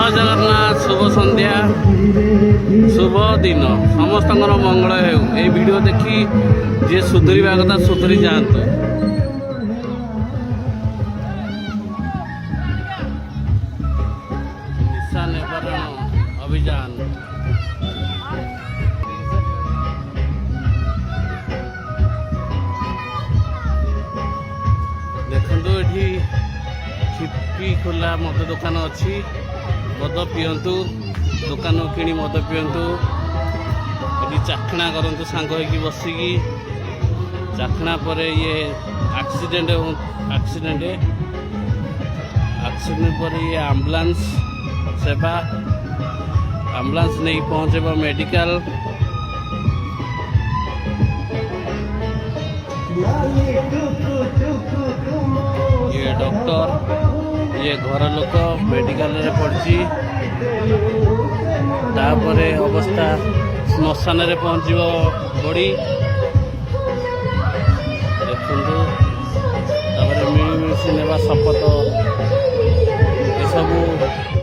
जय जगन्नाथ शुभ संध्या शुभ दिन समस्त मंगल हो वीडियो देखी जी सुधरवा कथा सुधरी जातु। निशा निवारण अभियान देखु ये छिपी खोला मद दुकान अच्छी मद पिंतु दुकान किणी मद पिंतु ये चाखणा करूँ सांग हो बसिकी चाखणा पर ये एक्सीडेंट पर ये एम्बुलेंस सेवा एम्बुलेंस नहीं पहुँचे मेडिकल ये डॉक्टर ये घर लोक मेडिकल रे पड़ी तापरे अवस्था श्मशान रे पहुँच बड़ी देखु मिलमिशी नेवा शपथ ये सब